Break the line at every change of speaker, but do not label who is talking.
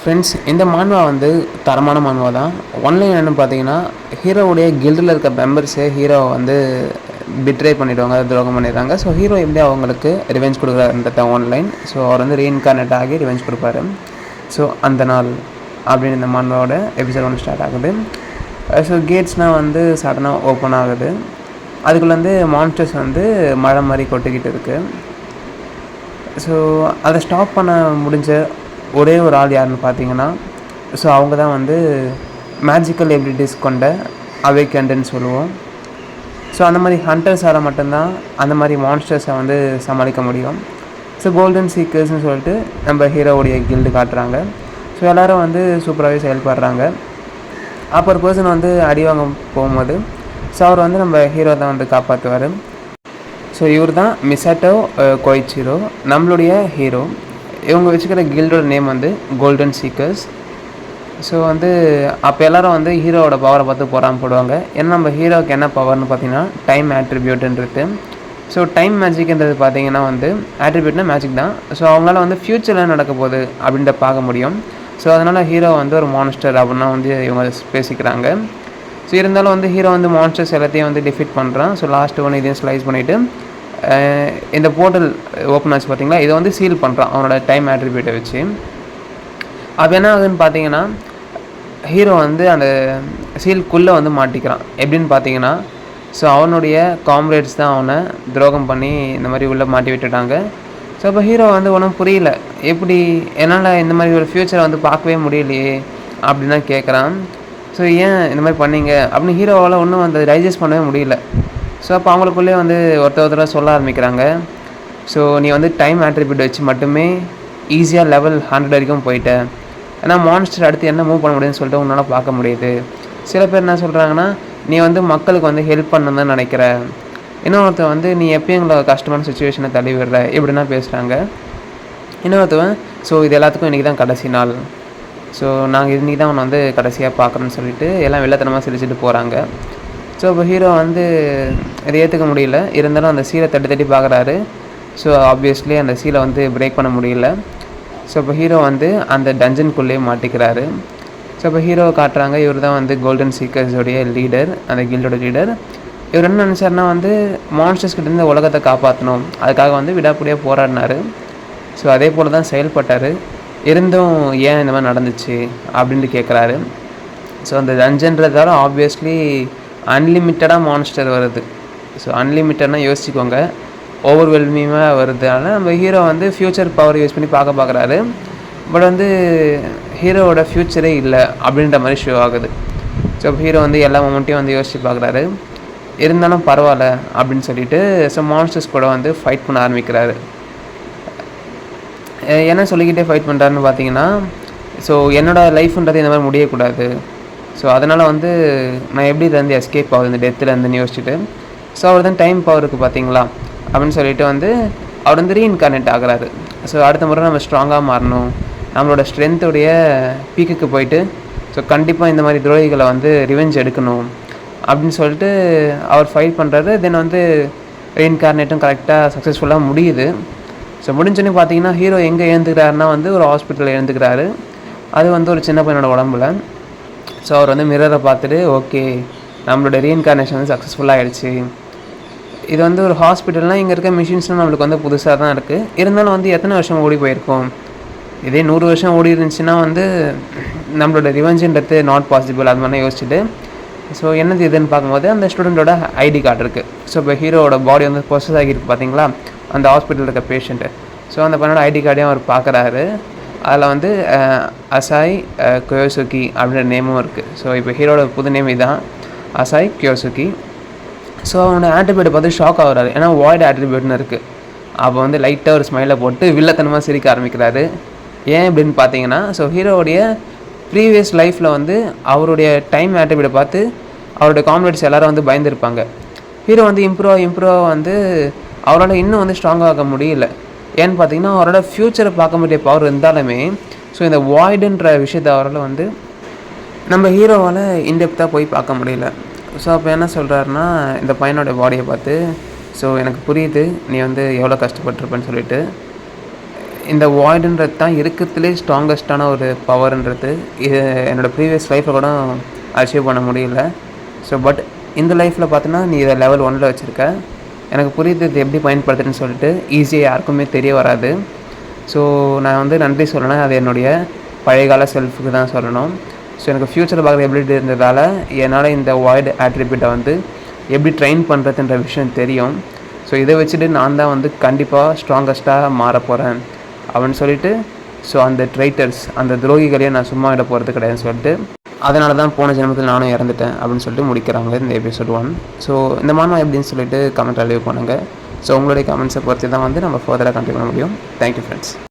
Friends, இந்த மான்வா வந்து தரமான மான்வா தான். ஒன்லைன் என்னென்னு பார்த்தீங்கன்னா, ஹீரோவுடைய கில்டில் இருக்க மெம்பர்ஸே ஹீரோவை வந்து பிட்ரே பண்ணிவிடுவாங்க, துரோகம் பண்ணிடுறாங்க. ஸோ ஹீரோ எப்படி அவங்களுக்கு ரிவெஞ்ச் கொடுக்குறாருன்றத ஒன்லைன். ஸோ அவர் வந்து ரீஇன்கார்னேட் ஆகி ரிவெஞ்ச் கொடுப்பாரு. ஸோ அந்த நாள் அப்படின்னு இந்த மான்வாவோட எபிசோட் ஒன்று ஸ்டார்ட் ஆகுது. ஸோ கேட்ஸ்னால் வந்து சடனாக ஓப்பன் ஆகுது. அதுக்குள்ளே வந்து மான்ஸ்டர்ஸ் வந்து மழை மாதிரி கொட்டிக்கிட்டு இருக்குது. ஸோ அதை ஸ்டாப் பண்ண முடிஞ்ச ஒரே ஒரு ஆள் யாருன்னு பார்த்தீங்கன்னா, ஸோ அவங்க தான் வந்து மேஜிக்கல் எபிலிட்டிஸ் கொண்ட அவேக்கண்டுன்னு சொல்லுவோம். ஸோ அந்த மாதிரி ஹண்டர்ஸால் மட்டும்தான் அந்த மாதிரி மான்ஸ்டர்ஸை வந்து சமாளிக்க முடியும். ஸோ கோல்டன் சீக்கர்ஸ்னு சொல்லிட்டு நம்ம ஹீரோவுடைய கில்டு காட்டுறாங்க. ஸோ எல்லோரும் வந்து சூப்பராகவே செயல்படுறாங்க. அப்போ ஒரு பர்சன் வந்து அடி வாங்க போகும்போது ஸோ அவர் வந்து நம்ம ஹீரோ தான் வந்து காப்பாற்றுவார். ஸோ இவர் தான் மிசாட்டோ கொய்ச்சிரோ, நம்மளுடைய ஹீரோ. இவங்க வச்சுக்கிற கில்டோட நேம் வந்து கோல்டன் சீக்கர்ஸ். ஸோ வந்து அப்போ எல்லோரும் வந்து ஹீரோவோட பவரை பார்த்து போடுவாங்க. ஏன்னா நம்ம ஹீரோவுக்கு என்ன பவர்னு பார்த்தீங்கன்னா டைம் ஆட்ரிபியூட்டுன்றது. ஸோ டைம் மேஜிக்ன்றது பார்த்தீங்கன்னா வந்து ஆட்ரிபியூட்னா மேஜிக் தான். ஸோ அவங்களால வந்து ஃப்யூச்சரில் நடக்க போகுது அப்படின்ற பார்க்க முடியும். ஸோ அதனால் ஹீரோ வந்து ஒரு மான்ஸ்டர் அப்படின்னா வந்து இவங்க பேசிக்கிறாங்க. ஸோ இருந்தாலும் வந்து ஹீரோ வந்து மான்ஸ்டர்ஸ் எல்லாத்தையும் வந்து டிஃபீட் பண்ணுறான். ஸோ லாஸ்ட்டு ஒன்று இதையும் ஸ்லைஸ் பண்ணிவிட்டு இந்த போர்ட்டல் ஓப்பன் ஆச்சு பார்த்தீங்களா, இதை வந்து சீல் பண்ணுறான் அவனோட டைம் ஆட்ரிபியூட்டை வச்சு. அப்போ என்ன ஆகுதுன்னு பார்த்தீங்கன்னா, ஹீரோ வந்து அந்த சீல்குள்ளே வந்து மாட்டிக்கிறான். எப்படின்னு பார்த்தீங்கன்னா, ஸோ அவனுடைய காம்ரேட்ஸ் தான் அவனை துரோகம் பண்ணி இந்த மாதிரி உள்ளே மாட்டி விட்டுட்டாங்க. ஸோ அப்போ ஹீரோ வந்து ஒன்றும் புரியல, எப்படி என்னால் இந்த மாதிரி ஒரு ஃப்யூச்சரை வந்து பார்க்கவே முடியலையே அப்படின்னு தான் கேட்குறான். ஸோ ஏன் இந்த மாதிரி பண்ணீங்க அப்படின்னு ஹீரோவால் ஒன்றும் வந்து டைஜஸ்ட் பண்ணவே முடியல. ஸோ அப்போ அவங்களுக்குள்ளே வந்து ஒருத்தராக சொல்ல ஆரம்பிக்கிறாங்க. ஸோ நீ வந்து டைம் ஆட்ரிபியூட் வச்சு மட்டுமே ஈஸியாக லெவல் 100 வரைக்கும் போயிட்டேன். ஏன்னா மான்ஸ்டர் அடுத்து என்ன மூவ் பண்ண முடியும்னு சொல்லிட்டு உன்னால் பார்க்க முடியுது. சில பேர் என்ன சொல்கிறாங்கன்னா, நீ வந்து மக்களுக்கு வந்து ஹெல்ப் பண்ணணுன்னு தான் நினைக்கிற. இன்னொருத்தன் வந்து நீ எப்பயும் எங்களை கஷ்டமான சுச்சுவேஷனை தள்ளி விடுற இப்படின்னா பேசுகிறாங்க. இன்னொருத்தவன் ஸோ இது எல்லாத்துக்கும் இன்றைக்கி தான் கடைசி நாள், ஸோ நாங்கள் இன்றைக்கி தான் அவனை வந்து கடைசியாக பார்க்குறோன்னு சொல்லிட்டு எல்லாம் வெள்ளத்தனமாக சிரிச்சுட்டு போகிறாங்க. ஸோ இப்போ ஹீரோ வந்து இதை ஏற்றுக்க முடியல. இருந்தாலும் அந்த சீலை தட்டி பார்க்குறாரு. ஸோ ஆப்வியஸ்லி அந்த சீலை வந்து பிரேக் பண்ண முடியல. ஸோ இப்போ ஹீரோ வந்து அந்த டஞ்சனுக்குள்ளேயே மாட்டிக்கிறாரு. ஸோ இப்போ ஹீரோவை காட்டுறாங்க. இவர் தான் வந்து கோல்டன் சீக்கர்ஸோடைய லீடர், அந்த கில்டோட லீடர். இவர் என்ன நினச்சாருன்னா வந்து மான்ஸ்டர்ஸ்கிட்டேருந்து உலகத்தை காப்பாற்றணும், அதுக்காக வந்து விடாப்படியாக போராடினார். ஸோ அதே போல் தான் செயல்பட்டார். இருந்தும் ஏன் இந்த மாதிரி நடந்துச்சு அப்படின்ட்டு கேட்குறாரு. ஸோ அந்த டஞ்சன்றதால ஆப்வியஸ்லி அன்லிமிட்டடாக மான்ஸ்டர் வருது. ஸோ அன்லிமிட்டட்னா யோசிச்சுக்கோங்க, ஓவர்வெல்மிங்காக வருதுனால நம்ம ஹீரோ வந்து ஃப்யூச்சர் பவர் யூஸ் பண்ணி பார்க்குறாரு. பட் வந்து ஹீரோவோட ஃப்யூச்சரே இல்லை அப்படின்ற மாதிரி ஷோ ஆகுது. ஸோ ஹீரோ வந்து எல்லா மொமெண்ட்டையும் வந்து யோசித்து பார்க்குறாரு. இருந்தாலும் பரவாயில்ல அப்படின்னு சொல்லிட்டு ஸோ மான்ஸ்டர்ஸ் கூட வந்து ஃபைட் பண்ண ஆரம்பிக்கிறாரு. என்ன சொல்லிக்கிட்டே ஃபைட் பண்ணுறாருன்னு பார்த்தீங்கன்னா, ஸோ என்னோடய லைஃப்ன்றது இந்த மாதிரி முடியக்கூடாது. ஸோ அதனால் வந்து நான் எப்படி இருந்து எஸ்கேப் ஆகுது இந்த டெத்துலேருந்துன்னு யோசிச்சுட்டு, ஸோ அவர் தான் டைம் பவருக்கு பார்த்தீங்களா அப்படின்னு சொல்லிட்டு வந்து அவர் வந்து ரீஇன்கார்னேட் ஆகிறாரு. ஸோ அடுத்த முறை நம்ம ஸ்ட்ராங்காக மாறணும், நம்மளோட ஸ்ட்ரென்த்துடைய பீக்குக்கு போயிட்டு ஸோ கண்டிப்பாக இந்த மாதிரி துரோகிகளை வந்து ரிவெஞ்ச் எடுக்கணும் அப்படின்னு சொல்லிட்டு அவர் ஃபைட் பண்ணுறாரு. தென் வந்து ரீஇன்கார்னேட்டும் கரெக்டாக சக்ஸஸ்ஃபுல்லாக முடியுது. ஸோ முடிஞ்சோன்னே பார்த்தீங்கன்னா ஹீரோ எங்கே எழுந்துக்கிறாருன்னா வந்து ஒரு ஹாஸ்பிட்டலில் எழுந்துக்கிறாரு. அது வந்து ஒரு சின்ன பையனோட உடம்புல. ஸோ அவர் வந்து மிரரை பார்த்துட்டு ஓகே நம்மளோட ரீஇன்கார்னேஷன் வந்து சக்ஸஸ்ஃபுல்லாக ஆகிடுச்சு. இது வந்து ஒரு ஹாஸ்பிட்டல்னால் இங்கே இருக்க மிஷின்ஸ்லாம் நம்மளுக்கு வந்து புதுசாக தான் இருக்குது. இருந்தாலும் வந்து எத்தனை வருஷம் ஓடி போயிருக்கோம், இதே 100 வருஷம் ஓடி இருந்துச்சுன்னா வந்து நம்மளோட ரிவெஞ்சுன்றது நாட் பாசிபிள் அது மாதிரிலாம் யோசிச்சுட்டு ஸோ என்னது இதுன்னு பார்க்கும்போது அந்த ஸ்டூடெண்ட்டோட ஐடி கார்டு இருக்குது. ஸோ இப்போ ஹீரோவோட பாடி வந்து ப்ரொசஸ் ஆகிருக்கு பார்த்தீங்களா அந்த ஹாஸ்பிட்டலில் இருக்க பேஷண்ட்டு. ஸோ அந்த பையனோட ஐடி கார்டையும் அவர் பார்க்குறாரு. அதில் வந்து அசாய் கியோசுகி அப்படின்ற நேமும் இருக்குது. ஸோ இப்போ ஹீரோட புது நேம் இதுதான், அசாய் கியோசுகி. ஸோ அவனோட ஆட்ரிபியூட்டை பார்த்து ஷாக் ஆகுறாரு. ஏன்னா வாய்டு ஆட்ரிபியூட்னு இருக்குது. அப்போ வந்து லைட்டாக ஒரு ஸ்மைலை போட்டு வில்லத்தனமாக சிரிக்க ஆரம்பிக்கிறாரு. ஏன் அப்படின்னு பார்த்தீங்கன்னா, ஸோ ஹீரோவுடைய ப்ரீவியஸ் லைஃப்பில் வந்து அவருடைய டைம் ஆட்ரிபியூட்டை பார்த்து அவருடைய காம்ரேட்ஸ் எல்லோரும் வந்து பயந்துருப்பாங்க. ஹீரோ வந்து இம்ப்ரூவ் வந்து அவரால் இன்னும் வந்து ஸ்ட்ராங்காக ஆக முடியல. ஏன்னு பார்த்தீங்கன்னா அவரோட ஃப்யூச்சரை பார்க்க முடிய பவர் இருந்தாலுமே ஸோ இந்த வாய்டுன்ற விஷயத்தை அவரால் வந்து நம்ம ஹீரோவால் இன்டெப்த்தாக போய் பார்க்க முடியல. ஸோ அப்போ என்ன சொல்கிறாருன்னா இந்த பையனோட பாடியை பார்த்து, ஸோ எனக்கு புரியுது நீ வந்து எவ்வளோ கஷ்டப்பட்டுருப்பேன்னு சொல்லிட்டு, இந்த வாய்டுன்றது தான் இருக்கிறதுலே ஸ்ட்ராங்கஸ்ட்டான ஒரு பவர்ன்றது. இது என்னோடய ப்ரீவியஸ் லைஃப்பில் கூட அச்சீவ் பண்ண முடியல. ஸோ பட் இந்த லைஃப்பில் பார்த்தோன்னா நீ இதை லெவல் 1ல் வச்சுருக்க. எனக்கு புரியுது இது எப்படி பயன்படுத்துறதுன்னு சொல்லிட்டு. ஈஸியாக யாருக்குமே தெரிய வராது. ஸோ நான் வந்து நன்றி சொல்லணும். அது என்னுடைய பழையகால செல்ஃபுக்கு தான் சொல்லணும். ஸோ எனக்கு ஃப்யூச்சரில் பார்க்குற எபிலிட்டி இருந்ததால் என்னால் இந்த வாய்டு ஆட்ரிபியூட்டை வந்து எப்படி ட்ரெயின் பண்ணுறதுன்ற விஷயம் தெரியும். ஸோ இதை வச்சுட்டு நான் தான் வந்து கண்டிப்பாக ஸ்ட்ராங்கஸ்ட்டாக மாற போகிறேன் அப்படின்னு சொல்லிட்டு, ஸோ அந்த ட்ரைட்டர்ஸ், அந்த துரோகிகளையே நான் சும்மா விட போகிறது கிடையாதுன்னு சொல்லிட்டு, அதனால தான் போன ஜென்மத்தில் நானும் இறந்துட்டேன் அப்படின்னு சொல்லிட்டு முடிக்கிறாங்க இந்த எபிசோட் 1. ஸோ இந்த மாமா எப்படின்னு சொல்லிட்டு கமெண்ட்டில் லீவ் பண்ணுங்கள். ஸோ உங்களுடைய கமெண்ட்ஸை பொறுத்து தான் வந்து நம்ம ஃபர்தராக கண்டினியூ பண்ண முடியும். Thank you friends.